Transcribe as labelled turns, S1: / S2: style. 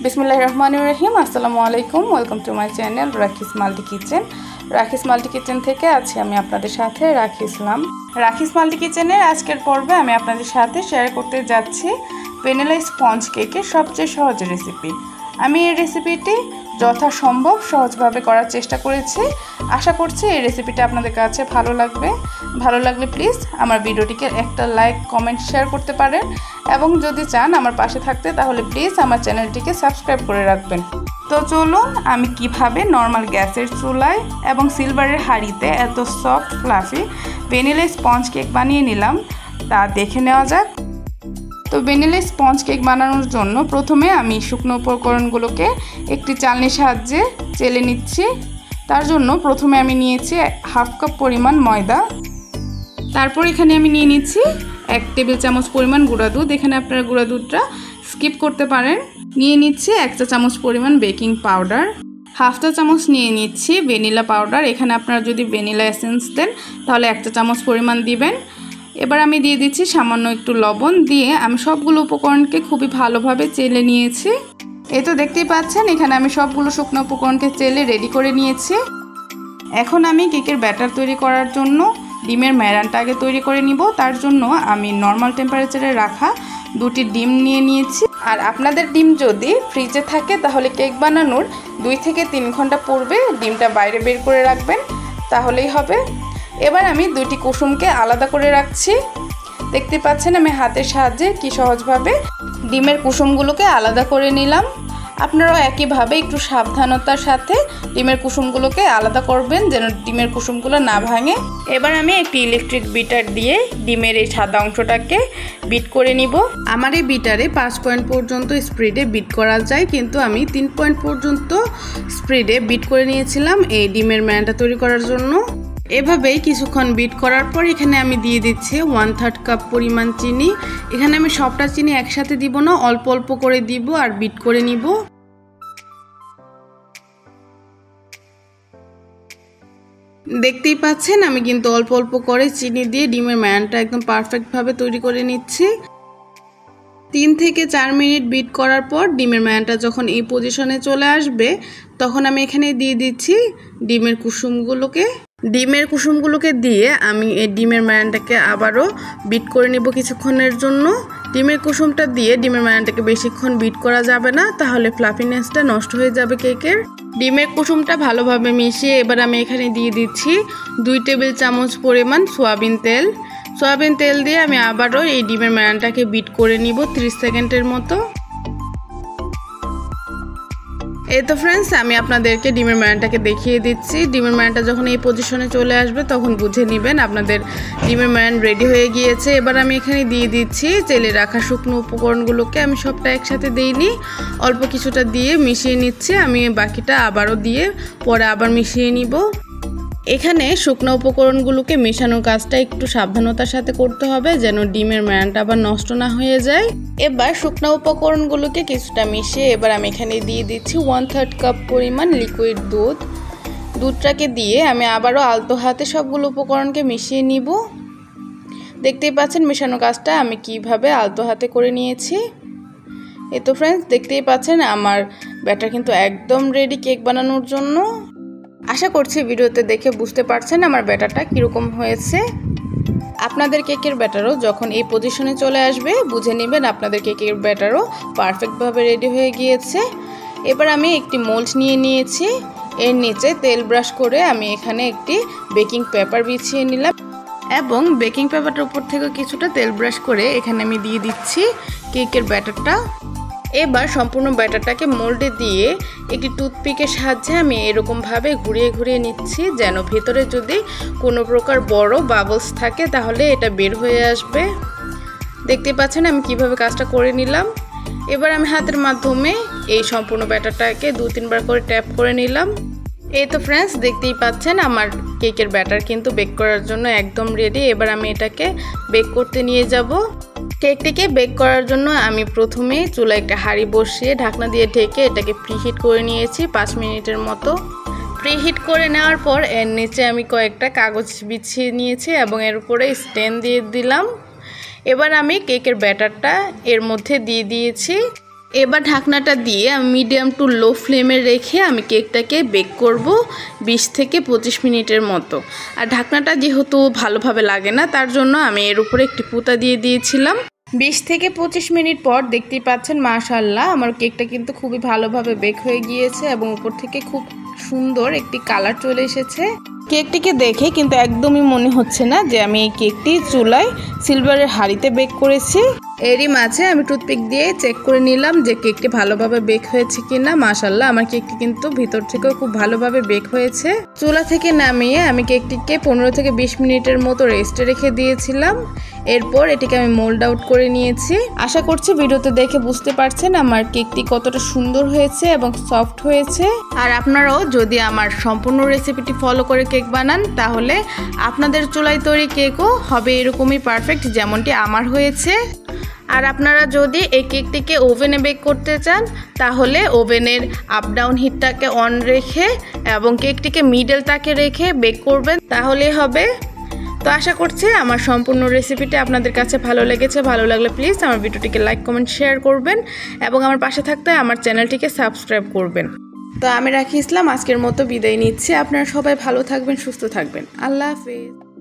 S1: বিসমিল্লাহির রহমানির রহিম। আসসালামু আলাইকুম। ওয়েলকাম টু মাই চ্যানেল রাখিস মাল্টি কিচেন। রাখিস মাল্টি কিচেন থেকে আছি আমি আপনাদের সাথে রাখি ইসলাম। রাখিস মাল্টি কিচেনের আজকের পর্বে আমি আপনাদের সাথে শেয়ার করতে যাচ্ছি ভ্যানিলা স্পঞ্জ কেকের সবচেয়ে সহজ রেসিপি। আমি এই রেসিপিটি যথাসম্ভব সহজভাবে করার চেষ্টা করেছি। আশা করছি এই রেসিপিটা আপনাদের কাছে ভালো লাগবে। ভালো লাগলে প্লিজ আমার ভিডিওটিকে একটা লাইক, কমেন্ট, শেয়ার করতে পারেন এবং যদি চান আমার পাশে থাকতে তাহলে প্লিজ আমার চ্যানেলটিকে সাবস্ক্রাইব করে রাখবেন। তো চলুন আমি কিভাবে নর্মাল গ্যাসের চুলায় এবং সিলভারের হাঁড়িতে এত soft fluffy vanilla sponge cake বানিয়ে নিলাম তা দেখে নেওয়া যাক। তো ভ্যানিলা স্পঞ্জ কেক বানানোর জন্য প্রথমে আমি শুকনো উপকরণগুলোকে একটি চালনির সাহায্যে চেলে নিচ্ছি। তার জন্য প্রথমে আমি নিয়েছি হাফ কাপ পরিমাণ ময়দা। তারপর এখানে আমি নিয়ে নিচ্ছি 1 টেবিল চামচ পরিমাণ গুঁড়া দুধ। এখানে আপনারা গুঁড়া দুধটা স্কিপ করতে পারেন। নিয়ে নিচ্ছি 1 চা চামচ পরিমাণ বেকিং পাউডার। হাফ চা চামচ নিয়ে নিচ্ছি ভ্যানিলা পাউডার। এখানে আপনারা যদি ভ্যানিলা এসেন্স দেন তাহলে 1 চা চামচ পরিমাণ দিবেন। এবার আমি দিয়ে দিচ্ছি সামান্য একটু লবণ। দিয়ে আমি সবগুলো উপকরণকে খুবই ভালোভাবে চেলে নিয়েছি। এই তো দেখতেই পাচ্ছেন এখানে আমি সবগুলো শুকনো উপকরণকে চেলে রেডি করে নিয়েছি। এখন আমি কেকের ব্যাটার তৈরি করার জন্য ডিমের ম্যারানটা আগে তৈরি করে নিব। তার জন্য আমি নর্মাল টেম্পারেচারে রাখা 2টি ডিম নিয়ে নিয়েছি। আর আপনাদের ডিম যদি ফ্রিজে থাকে তাহলে কেক বানানোর 2 থেকে 3 ঘন্টা পূর্বে ডিমটা বাইরে বের করে রাখবেন, তাহলেই হবে। এবার আমি 2টি কুসুমকে আলাদা করে রাখছি। দেখতে পাচ্ছেন আমি হাতের সাহায্যে কি সহজভাবে ডিমের কুসুমগুলোকে আলাদা করে নিলাম। আপনারাও একইভাবে একটু সাবধানতার সাথে ডিমের কুসুমগুলোকে আলাদা করবেন যেন ডিমের কুসুমগুলো না ভাঙে। এবার আমি একটি ইলেকট্রিক বিটার দিয়ে ডিমের এই সাদা অংশটাকে বিট করে নিব। আমার এই বিটারে 5 পয়েন্ট পর্যন্ত স্পিডে বিট করা যায়, কিন্তু আমি 3 পয়েন্ট পর্যন্ত স্পিডে বিট করে নিয়েছিলাম এই ডিমের ম্যানটা তৈরি করার জন্য। এভাবেই কিছুক্ষণ বিট করার পর এখানে আমি দিয়ে দিচ্ছি 1/3 কাপ পরিমাণ চিনি। এখানে আমি সবটা চিনি একসাথে দিব না, অল্প অল্প করে দিব আর বিট করে নিব। দেখতেই পাচ্ছেন আমি কিন্তু অল্প অল্প করে চিনি দিয়ে ডিমের ম্যানটা একদম পারফেক্টভাবে তৈরি করে নিচ্ছি। 3 থেকে 4 মিনিট বিট করার পর ডিমের ম্যানটা যখন এই পজিশনে চলে আসবে তখন আমি এখানে দিয়ে দিচ্ছি ডিমের কুসুমগুলোকে দিয়ে আমি এই ডিমের ম্যানটাকে আবারও বিট করে নিব কিছুক্ষণের জন্য। ডিমের কুসুমটা দিয়ে ডিমের ম্যানটাকে বেশিক্ষণ বিট করা যাবে না, তাহলে ফ্লাফিনেসটা নষ্ট হয়ে যাবে কেকের। ডিমের কুসুমটা ভালোভাবে মিশিয়ে এবার আমি এখানে দিয়ে দিচ্ছি 2 টেবিল চামচ পরিমাণ সয়াবিন তেল দিয়ে আমি আবারও এই ডিমের ম্যানটাকে বিট করে নিব 30 সেকেন্ডের মতো। এই তো ফ্রেন্ডস আমি আপনাদেরকে ডিমের ম্যানটাকে দেখিয়ে দিচ্ছি। ডিমের ম্যানটা যখন এই পজিশনে চলে আসবে তখন বুঝে নেবেন আপনাদের ডিমের ম্যান রেডি হয়ে গিয়েছে। এবার আমি এখানে দিয়ে দিচ্ছি চেলে রাখা শুকনো উপকরণগুলোকে। আমি সবটা একসাথে দিইনি, অল্প কিছুটা দিয়ে মিশিয়ে নিচ্ছি। আমি বাকিটা আবারও দিয়ে পরে আবার মিশিয়ে নিব। এখানে শুকনো উপকরণগুলোকে মেশানোর কাজটা একটু সাবধানতার সাথে করতে হবে যেন ডিমের ম্যানটা আবার নষ্ট না হয়ে যায়। এবার শুকনো উপকরণগুলোকে কিছুটা মিশিয়ে এবার আমি এখানে দিয়ে দিচ্ছি 1/3 কাপ পরিমাণ লিকুইড দুধটাকে দিয়ে আমি আবারও আলতো হাতে সবগুলো উপকরণকে মিশিয়ে নিব। দেখতেই পাচ্ছেন মেশানোর কাজটা আমি কিভাবে আলতো হাতে করে নিয়েছি। এই তো ফ্রেন্ডস দেখতেই পাচ্ছেন আমার ব্যাটার কিন্তু একদম রেডি কেক বানানোর জন্য। আশা করছি ভিডিওতে দেখে বুঝতে পারছেন আমার ব্যাটারটা কীরকম হয়েছে। আপনাদের কেকের ব্যাটারও যখন এই পজিশনে চলে আসবে বুঝে নেবেন আপনাদের কেকের ব্যাটারও পারফেক্টভাবে রেডি হয়ে গিয়েছে। এবার আমি একটি মোল্ড নিয়ে নিয়েছি। এর নিচে তেল ব্রাশ করে আমি এখানে একটি বেকিং পেপার বিছিয়ে নিলাম এবং বেকিং পেপারটার উপর থেকে কিছুটা তেল ব্রাশ করে এখানে আমি দিয়ে দিচ্ছি কেকের ব্যাটারটা। এবার সম্পূর্ণ ব্যাটারটাকে মোল্ডে দিয়ে একটি টুথপিকের সাহায্যে আমি এরকমভাবে ঘুরিয়ে ঘুরিয়ে নিচ্ছি যেন ভেতরে যদি কোনো প্রকার বড় বাবলস থাকে তাহলে এটা বের হয়ে আসবে। দেখতে পাচ্ছেন আমি কিভাবে কাজটা করে নিলাম। এবার আমি হাতের মাধ্যমে এই সম্পূর্ণ ব্যাটারটাকে 2-3 বার করে ট্যাপ করে নিলাম। এই তো ফ্রেন্ডস দেখতেই পাচ্ছেন আমার কেকের ব্যাটার কিন্তু বেক করার জন্য একদম রেডি। এবার আমি এটাকে বেক করতে নিয়ে যাব। কেকটিকে বেক করার জন্য আমি প্রথমে চুলায় একটা হাঁড়ি বসিয়ে ঢাকনা দিয়ে ঢেকে এটাকে প্রিহিট করে নিয়েছি 5 মিনিটের মতো। প্রিহিট করে নেওয়ার পর এর নিচে আমি কয়েকটা কাগজ বিছিয়ে নিয়েছি এবং এর উপরে স্ট্যান্ড দিয়ে দিলাম। এবার আমি কেকের ব্যাটারটা এর মধ্যে দিয়ে দিয়েছি। এবার ঢাকনাটা দিয়ে আমি মিডিয়াম টু লো ফ্লেমে রেখে আমি কেকটাকে বেক করব 20 থেকে 25 মিনিটের মতো। আর ঢাকনাটা যেহেতু ভালোভাবে লাগে না, তার জন্য আমি এর উপরে একটি পুঁতা দিয়ে দিয়েছিলাম। 20 থেকে 25 মিনিট পর দেখতেই পাচ্ছেন মাশাআল্লাহ আমার কেকটা কিন্তু খুবই ভালোভাবে বেক হয়ে গিয়েছে এবং উপর থেকে খুব সুন্দর একটি কালার চলে এসেছে। কেকটিকে দেখে কিন্তু একদমই মনে হচ্ছে না যে আমি এই কেকটি চুলায় সিলভারের হাঁড়িতে বেক করেছি। এরই মাঝে আমি টুথপিক দিয়ে চেক করে নিলাম যে কেকটি ভালোভাবে বেক হয়েছে কিনা। মাশাআল্লাহ আমার কেকটি কিন্তু ভিতর থেকেও খুব ভালোভাবে বেক হয়েছে। চুলা থেকে নামিয়ে আমি কেকটিকে 15 থেকে 20 মিনিটের মতো রেস্টে রেখে দিয়েছিলাম। এরপর এটিকে আমি মোল্ড আউট করে নিয়েছি। আশা করছি ভিডিওতে দেখে বুঝতে পারছেন আমার কেকটি কতটা সুন্দর হয়েছে এবং সফট হয়েছে। আর আপনারাও যদি আমার সম্পূর্ণ রেসিপিটি ফলো করে কেক বানান তাহলে আপনাদের চুলায় তৈরি কেকও হবে এরকমই পারফেক্ট যেমনটি আমার হয়েছে। আর আপনারা যদি এই কেকটিকে ওভেনে বেক করতে চান তাহলে ওভেনের আপ ডাউন হিটটাকে অন রেখে এবং কেকটিকে মিডল তাকে রেখে বেক করবেন, তাহলেই হবে। তো আশা করছি আমার সম্পূর্ণ রেসিপিটি আপনাদের কাছে ভালো লেগেছে। ভালো লাগলে প্লিজ আমার ভিডিওটিকে লাইক কমেন্ট শেয়ার করবেন এবং আমার পাশে থাকতে আমার চ্যানেলটিকে সাবস্ক্রাইব করবেন। তো আমি রাখি ইসলাম আজকের মতো বিদায় নিচ্ছি। আপনারা সবাই ভালো থাকবেন, সুস্থ থাকবেন। আল্লাহ হাফেজ।